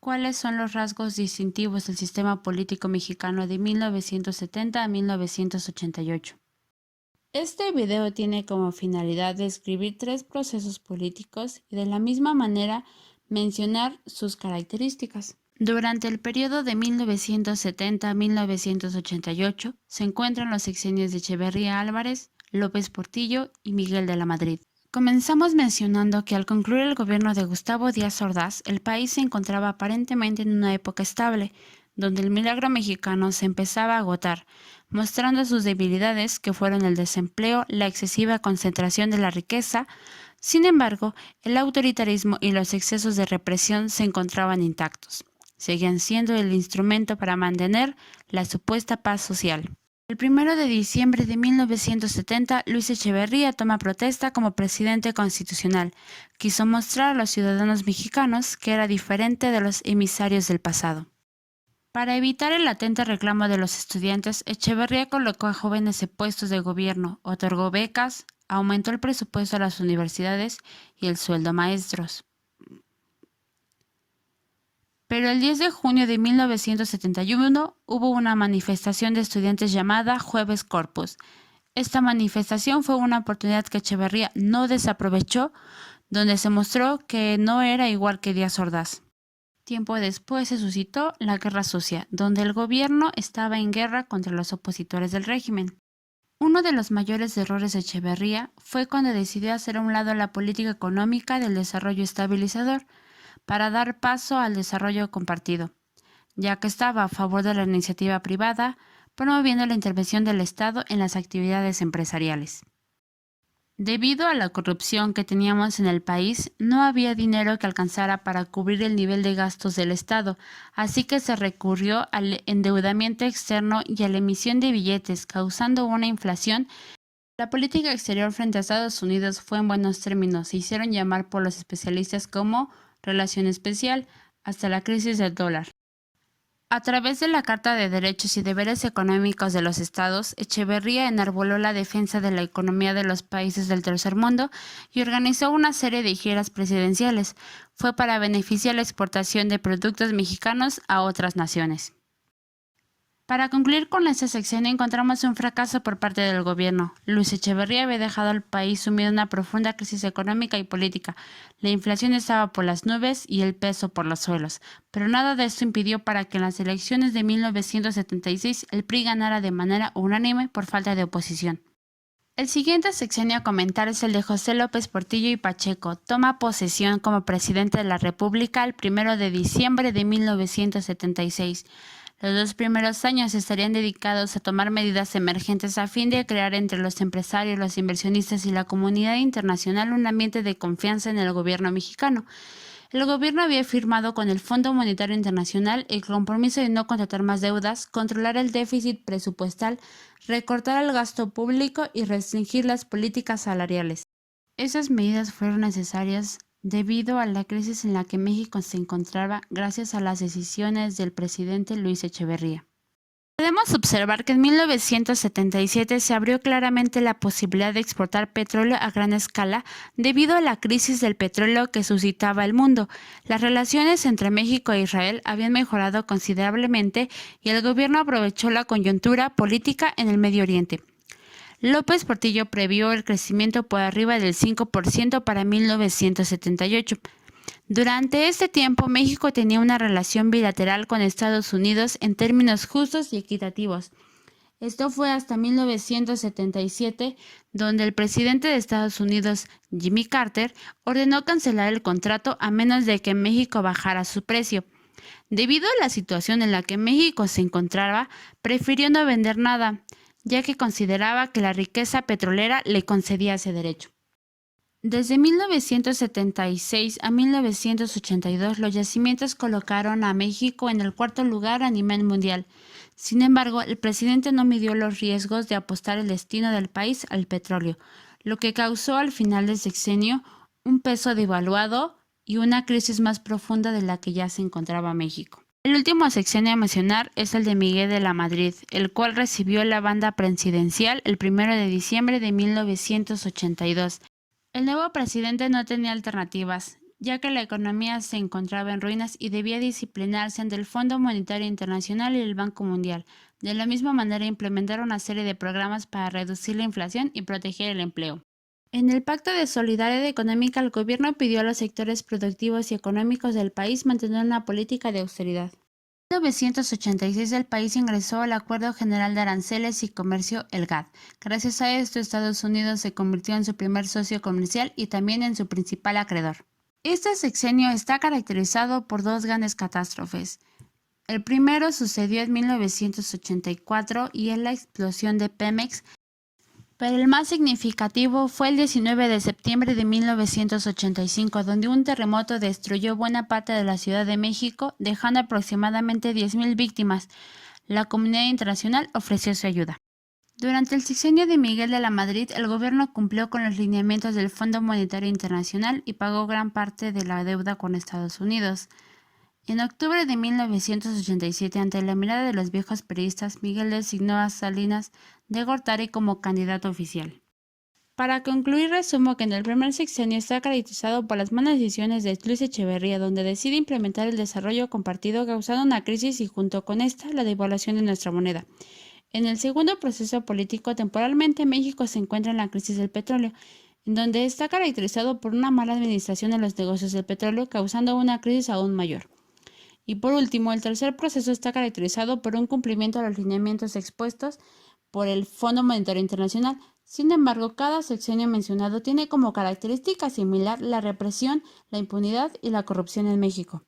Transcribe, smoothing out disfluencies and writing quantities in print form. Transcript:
¿Cuáles son los rasgos distintivos del sistema político mexicano de 1970 a 1988? Este video tiene como finalidad describir tres procesos políticos y de la misma manera mencionar sus características. Durante el periodo de 1970 a 1988 se encuentran los sexenios de Echeverría Álvarez, López Portillo y Miguel de la Madrid. Comenzamos mencionando que al concluir el gobierno de Gustavo Díaz Ordaz, el país se encontraba aparentemente en una época estable, donde el milagro mexicano se empezaba a agotar, mostrando sus debilidades que fueron el desempleo, la excesiva concentración de la riqueza. Sin embargo, el autoritarismo y los excesos de represión se encontraban intactos. Seguían siendo el instrumento para mantener la supuesta paz social. El 1 de diciembre de 1970, Luis Echeverría toma protesta como presidente constitucional. Quiso mostrar a los ciudadanos mexicanos que era diferente de los emisarios del pasado. Para evitar el latente reclamo de los estudiantes, Echeverría colocó a jóvenes en puestos de gobierno, otorgó becas, aumentó el presupuesto a las universidades y el sueldo a maestros. Pero el 10 de junio de 1971 hubo una manifestación de estudiantes llamada Jueves Corpus. Esta manifestación fue una oportunidad que Echeverría no desaprovechó, donde se mostró que no era igual que Díaz Ordaz. Tiempo después se suscitó la Guerra Sucia, donde el gobierno estaba en guerra contra los opositores del régimen. Uno de los mayores errores de Echeverría fue cuando decidió hacer a un lado la política económica del desarrollo estabilizador, para dar paso al desarrollo compartido, ya que estaba a favor de la iniciativa privada, promoviendo la intervención del Estado en las actividades empresariales. Debido a la corrupción que teníamos en el país, no había dinero que alcanzara para cubrir el nivel de gastos del Estado, así que se recurrió al endeudamiento externo y a la emisión de billetes, causando una inflación. La política exterior frente a Estados Unidos fue en buenos términos, se hicieron llamar por los especialistas como relación especial, hasta la crisis del dólar. A través de la Carta de Derechos y Deberes Económicos de los Estados, Echeverría enarboló la defensa de la economía de los países del tercer mundo y organizó una serie de giras presidenciales. Fue para beneficiar la exportación de productos mexicanos a otras naciones. Para concluir con esta sección encontramos un fracaso por parte del gobierno. Luis Echeverría había dejado al país sumido en una profunda crisis económica y política. La inflación estaba por las nubes y el peso por los suelos. Pero nada de esto impidió para que en las elecciones de 1976 el PRI ganara de manera unánime por falta de oposición. El siguiente sexenio a comentar es el de José López Portillo y Pacheco. Toma posesión como presidente de la República el 1 de diciembre de 1976. Los 2 primeros años estarían dedicados a tomar medidas emergentes a fin de crear entre los empresarios, los inversionistas y la comunidad internacional un ambiente de confianza en el gobierno mexicano. El gobierno había firmado con el Fondo Monetario Internacional el compromiso de no contratar más deudas, controlar el déficit presupuestal, recortar el gasto público y restringir las políticas salariales. Esas medidas fueron necesarias debido a la crisis en la que México se encontraba gracias a las decisiones del presidente Luis Echeverría. Podemos observar que en 1977 se abrió claramente la posibilidad de exportar petróleo a gran escala debido a la crisis del petróleo que suscitaba el mundo. Las relaciones entre México e Israel habían mejorado considerablemente y el gobierno aprovechó la coyuntura política en el Medio Oriente. López Portillo previó el crecimiento por arriba del 5% para 1978. Durante este tiempo, México tenía una relación bilateral con Estados Unidos en términos justos y equitativos. Esto fue hasta 1977, donde el presidente de Estados Unidos, Jimmy Carter, ordenó cancelar el contrato a menos de que México bajara su precio. Debido a la situación en la que México se encontraba, prefirió no vender nada, ya que consideraba que la riqueza petrolera le concedía ese derecho. Desde 1976 a 1982, los yacimientos colocaron a México en el cuarto lugar a nivel mundial. Sin embargo, el presidente no midió los riesgos de apostar el destino del país al petróleo, lo que causó al final del sexenio un peso devaluado y una crisis más profunda de la que ya se encontraba México. El último sexenio a mencionar es el de Miguel de la Madrid, el cual recibió la banda presidencial el 1 de diciembre de 1982. El nuevo presidente no tenía alternativas, ya que la economía se encontraba en ruinas y debía disciplinarse ante el Fondo Monetario Internacional y el Banco Mundial. De la misma manera, implementaron una serie de programas para reducir la inflación y proteger el empleo. En el Pacto de Solidaridad Económica, el gobierno pidió a los sectores productivos y económicos del país mantener una política de austeridad. En 1986 el país ingresó al Acuerdo General de Aranceles y Comercio, el GATT. Gracias a esto, Estados Unidos se convirtió en su primer socio comercial y también en su principal acreedor. Este sexenio está caracterizado por dos grandes catástrofes. El primero sucedió en 1984 y es la explosión de Pemex, pero el más significativo fue el 19 de septiembre de 1985, donde un terremoto destruyó buena parte de la Ciudad de México, dejando aproximadamente 10,000 víctimas. La comunidad internacional ofreció su ayuda. Durante el sexenio de Miguel de la Madrid, el gobierno cumplió con los lineamientos del Fondo Monetario Internacional y pagó gran parte de la deuda con Estados Unidos. En octubre de 1987, ante la mirada de los viejos periodistas, Miguel designó a Salinas de Gortari como candidato oficial. Para concluir, resumo que en el primer sexenio está caracterizado por las malas decisiones de Luis Echeverría, donde decide implementar el desarrollo compartido causando una crisis y junto con esta la devaluación de nuestra moneda. En el segundo proceso político, temporalmente México se encuentra en la crisis del petróleo, en donde está caracterizado por una mala administración de los negocios del petróleo, causando una crisis aún mayor. Y por último, el tercer proceso está caracterizado por un cumplimiento de los lineamientos expuestos por el Fondo Monetario Internacional. Sin embargo, cada sexenio mencionado tiene como característica similar la represión, la impunidad y la corrupción en México.